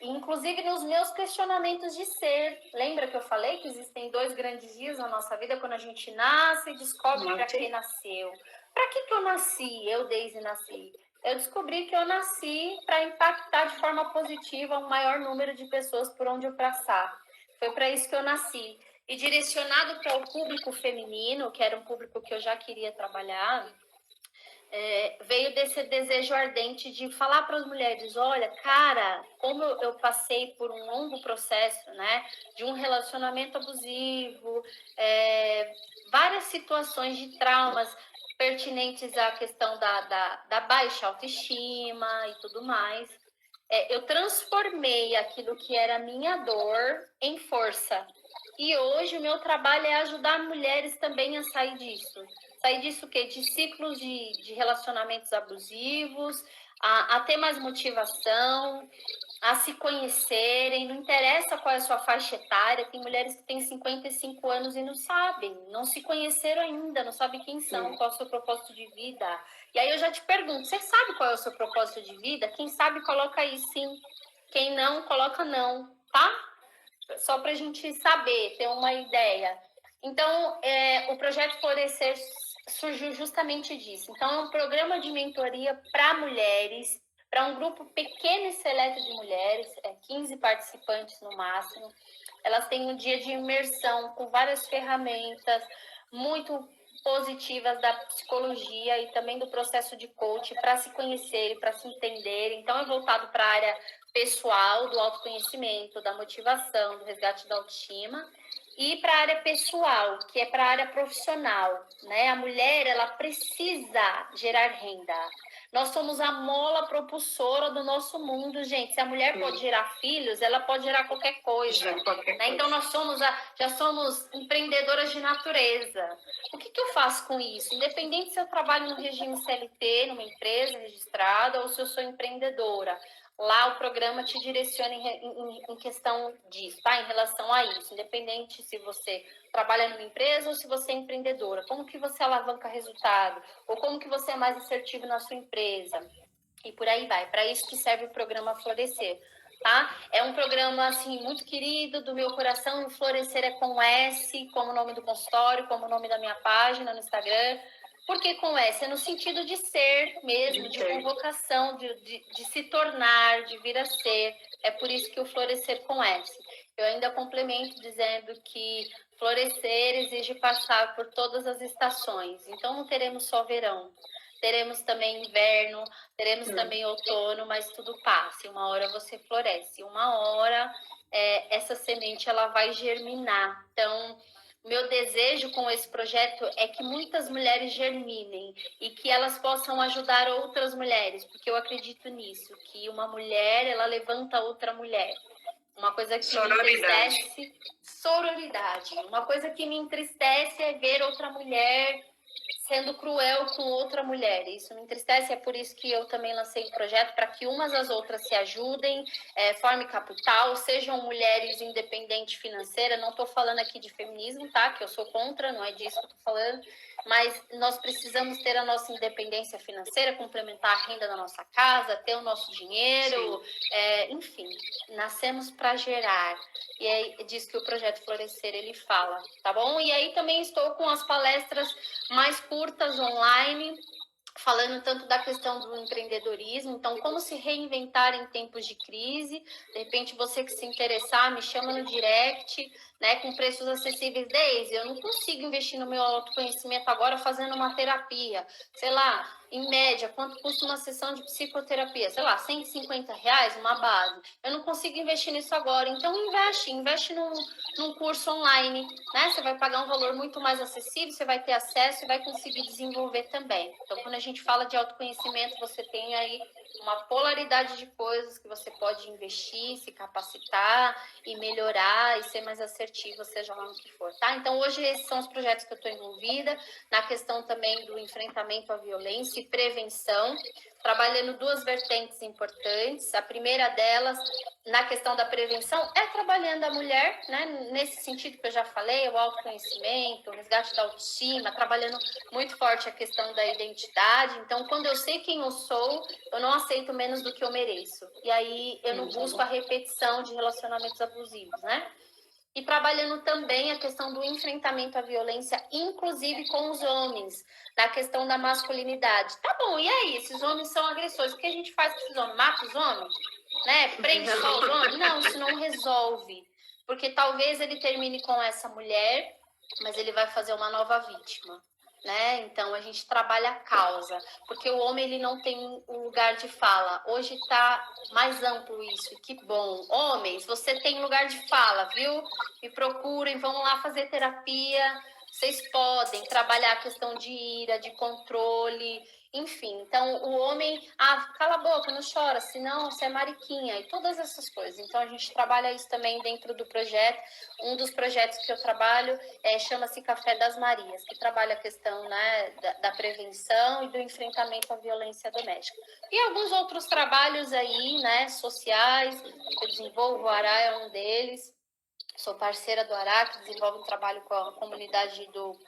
Inclusive nos meus questionamentos de ser. Lembra que eu falei que existem 2 grandes dias na nossa vida, quando a gente nasce e descobre para que nasceu. Para que eu nasci? Eu, Daisy, nasci. Eu descobri que eu nasci para impactar de forma positiva um maior número de pessoas por onde eu passar. Foi para isso que eu nasci. E direcionado para o público feminino, que era um público que eu já queria trabalhar, veio desse desejo ardente de falar para as mulheres, olha, cara, como eu passei por um longo processo, né, de um relacionamento abusivo, várias situações de traumas pertinentes à questão da baixa autoestima e tudo mais. Eu transformei aquilo que era minha dor em força. E hoje o meu trabalho é ajudar mulheres também a sair disso. Sair disso o quê? De ciclos de relacionamentos abusivos, a ter mais motivação, a se conhecerem, não interessa qual é a sua faixa etária, tem mulheres que têm 55 anos e não sabem, não se conheceram ainda, não sabem quem são, qual é o seu propósito de vida. E aí eu já te pergunto, você sabe qual é o seu propósito de vida? Quem sabe coloca aí sim, quem não, coloca não, tá? Só para a gente saber, ter uma ideia. Então, o Projeto Florescer surgiu justamente disso. Então, é um programa de mentoria para mulheres, para um grupo pequeno e seleto de mulheres, 15 participantes no máximo. Elas têm um dia de imersão com várias ferramentas muito positivas da psicologia e também do processo de coaching para se conhecerem, para se entenderem. Então, é voltado para a área pessoal, do autoconhecimento, da motivação, do resgate da autoestima, e para a área pessoal, que é para a área profissional, né? A mulher, ela precisa gerar renda. Nós somos a mola propulsora do nosso mundo, gente. Se a mulher pode gerar filhos, ela pode gerar qualquer coisa. Né? Então, nós já somos empreendedoras de natureza. O que eu faço com isso? Independente se eu trabalho no regime CLT, numa empresa registrada, ou se eu sou empreendedora, lá o programa te direciona em questão disso, tá? Em relação a isso, independente se você trabalha numa empresa ou se você é empreendedora, como que você alavanca resultado, ou como que você é mais assertivo na sua empresa, e por aí vai. Para isso que serve o programa Florescer, tá? É um programa, assim, muito querido, do meu coração. O Florescer é com S, como o nome do consultório, como o nome da minha página no Instagram. Por que com S? É no sentido de ser mesmo, de convocação, de se tornar, de vir a ser. É por isso que o Florescer com S. Eu ainda complemento dizendo que florescer exige passar por todas as estações. Então, não teremos só verão. Teremos também inverno, teremos também outono, mas tudo passa. Uma hora você floresce, uma hora essa semente ela vai germinar. Então, meu desejo com esse projeto é que muitas mulheres germinem e que elas possam ajudar outras mulheres, porque eu acredito nisso, que uma mulher, ela levanta outra mulher. Uma coisa que me entristece, sororidade. Uma coisa que me entristece é ver outra mulher sendo cruel com outra mulher. Isso me entristece, é por isso que eu também lancei o projeto, para que umas às outras se ajudem, forme capital, sejam mulheres independentes financeiras. Não estou falando aqui de feminismo, tá? Que eu sou contra, não é disso que eu estou falando. Mas nós precisamos ter a nossa independência financeira, complementar a renda da nossa casa, ter o nosso dinheiro, enfim, nascemos para gerar. E é disso que o Projeto Florescer ele fala, tá bom? E aí também estou com as palestras mais curtas online, falando tanto da questão do empreendedorismo, então como se reinventar em tempos de crise. De repente você que se interessar, me chama no direct, né, com preços acessíveis. Desde eu não consigo investir no meu autoconhecimento agora fazendo uma terapia, sei lá, em média, quanto custa uma sessão de psicoterapia? Sei lá, R$ 150, uma base. Eu não consigo investir nisso agora, então investe num curso online, né? Você vai pagar um valor muito mais acessível, você vai ter acesso e vai conseguir desenvolver também. Então, quando a gente fala de autoconhecimento, você tem aí uma polaridade de coisas que você pode investir, se capacitar e melhorar e ser mais assertivo, seja lá no que for, tá? Então, hoje esses são os projetos que eu estou envolvida, na questão também do enfrentamento à violência e prevenção, trabalhando duas vertentes importantes. A primeira delas, na questão da prevenção, é trabalhando a mulher, né? Nesse sentido que eu já falei, o autoconhecimento, o resgate da autoestima, trabalhando muito forte a questão da identidade. Então, quando eu sei quem eu sou, eu não aceito menos do que eu mereço. E aí eu não busco a repetição de relacionamentos abusivos, né? E trabalhando também a questão do enfrentamento à violência, inclusive com os homens, na questão da masculinidade. Tá bom, e aí? Esses homens são agressores. O que a gente faz com esses homens? Mata os homens? Né? Prende só os homens? Não, isso não resolve. Porque talvez ele termine com essa mulher, mas ele vai fazer uma nova vítima. né? Então a gente trabalha a causa, porque o homem ele não tem um lugar de fala. Hoje está mais amplo isso, e que bom. Homens, você tem lugar de fala, viu? Me procurem, vão lá fazer terapia. Vocês podem trabalhar a questão de ira, de controle, enfim. Então, o homem, cala a boca, não chora, senão você é mariquinha, e todas essas coisas. Então, a gente trabalha isso também dentro do projeto. Um dos projetos que eu trabalho chama-se Café das Marias, que trabalha a questão, né, da prevenção e do enfrentamento à violência doméstica. E alguns outros trabalhos aí, né, sociais, que eu desenvolvo, o Ará é um deles. Sou parceira do Ará, que desenvolve um trabalho com a comunidade do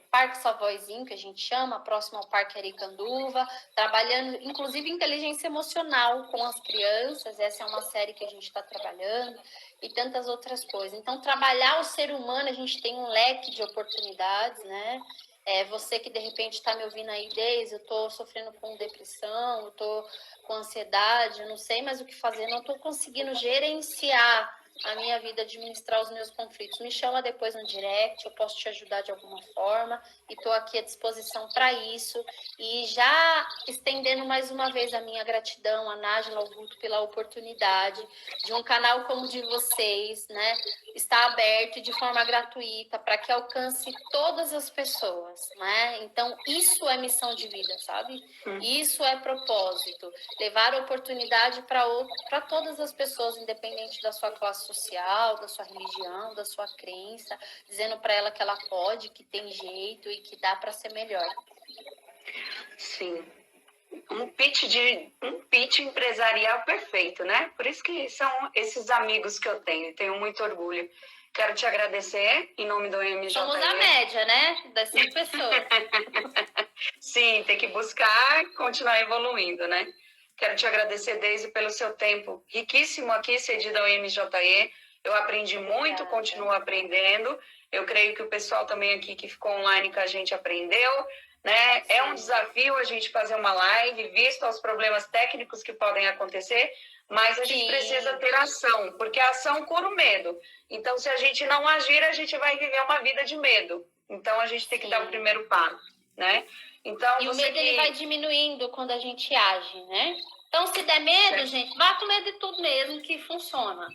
Parque Savoizinho, que a gente chama, próximo ao Parque Aricanduva, trabalhando, inclusive, inteligência emocional com as crianças. Essa é uma série que a gente está trabalhando, e tantas outras coisas. Então, trabalhar o ser humano, a gente tem um leque de oportunidades, né? Você que, de repente, está me ouvindo aí, Deise, eu estou sofrendo com depressão, eu estou com ansiedade, eu não sei mais o que fazer, não estou conseguindo gerenciar a minha vida, administrar os meus conflitos. Me chama depois no direct, eu posso te ajudar de alguma forma, e estou aqui à disposição para isso. E já estendendo mais uma vez a minha gratidão à Nájila, ao Guto, pela oportunidade de um canal como o de vocês, né, estar aberto de forma gratuita para que alcance todas as pessoas, né? Então, isso é missão de vida, sabe? Isso é propósito, levar oportunidade para todas as pessoas, independente da sua classe social, da sua religião, da sua crença, dizendo para ela que ela pode, que tem jeito e que dá para ser melhor. Sim. Um pitch empresarial perfeito, né? Por isso que são esses amigos que eu tenho muito orgulho. Quero te agradecer em nome do MJE. Somos a média, né? Das 5 pessoas. Sim, tem que buscar continuar evoluindo, né? Quero te agradecer, Deise, pelo seu tempo riquíssimo aqui, cedido ao MJE. Eu aprendi muito, continuo aprendendo. Eu creio que o pessoal também aqui que ficou online com a gente aprendeu, né? É um desafio a gente fazer uma live, visto os problemas técnicos que podem acontecer, mas a gente precisa ter ação, porque a ação cura o medo. Então, se a gente não agir, a gente vai viver uma vida de medo. Então, a gente tem que dar o primeiro passo, né? Então, e o medo ele vai diminuindo quando a gente age, né? Então, se der medo, gente, vá com medo de tudo mesmo, que funciona.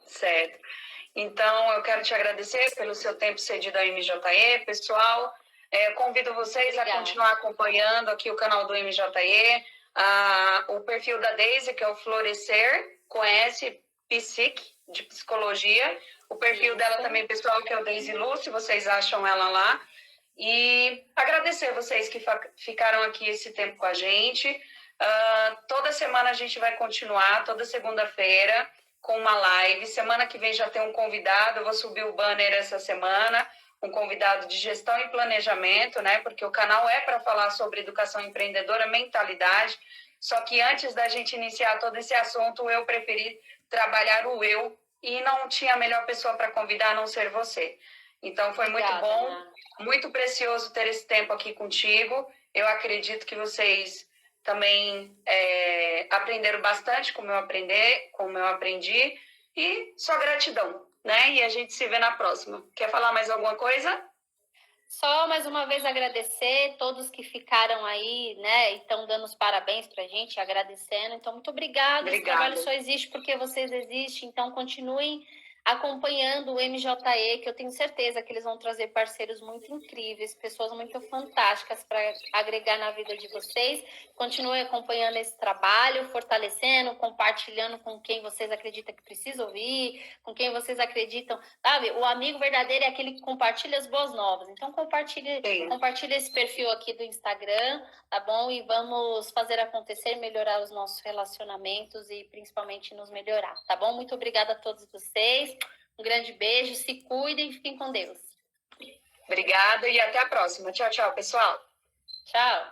Certo. Então, eu quero te agradecer pelo seu tempo cedido ao MJE, pessoal. Convido vocês a continuar acompanhando aqui o canal do MJE, o perfil da Deise, que é o Florescer, conhece Psic, de psicologia. O perfil dela também, pessoal, que é o Deise Lúcio, vocês acham ela lá. E agradecer vocês que ficaram aqui esse tempo com a gente. Toda semana a gente vai continuar, toda segunda-feira, com uma live. Semana que vem já tem um convidado, eu vou subir o banner essa semana, um convidado de gestão e planejamento, né? Porque o canal é para falar sobre educação empreendedora, mentalidade. Só que antes da gente iniciar todo esse assunto, eu preferi trabalhar o eu e não tinha a melhor pessoa para convidar a não ser você. Então foi muito bom, muito precioso ter esse tempo aqui contigo. Eu acredito que vocês também aprenderam bastante como eu aprendi, e só gratidão, né? E a gente se vê na próxima. Quer falar mais alguma coisa? Só mais uma vez agradecer todos que ficaram aí, né, e estão dando os parabéns pra gente, agradecendo. Então, muito obrigada. Esse trabalho só existe porque vocês existem, então continuem acompanhando o MJE, que eu tenho certeza que eles vão trazer parceiros muito incríveis, pessoas muito fantásticas para agregar na vida de vocês. Continuem acompanhando esse trabalho, fortalecendo, compartilhando com quem vocês acreditam que precisa ouvir, com quem vocês acreditam, sabe? O amigo verdadeiro é aquele que compartilha as boas novas. Então, compartilhe esse perfil aqui do Instagram, tá bom? E vamos fazer acontecer, melhorar os nossos relacionamentos e principalmente nos melhorar, tá bom? Muito obrigada a todos vocês. Um grande beijo, se cuidem e fiquem com Deus. Obrigada e até a próxima. Tchau, tchau, pessoal. Tchau.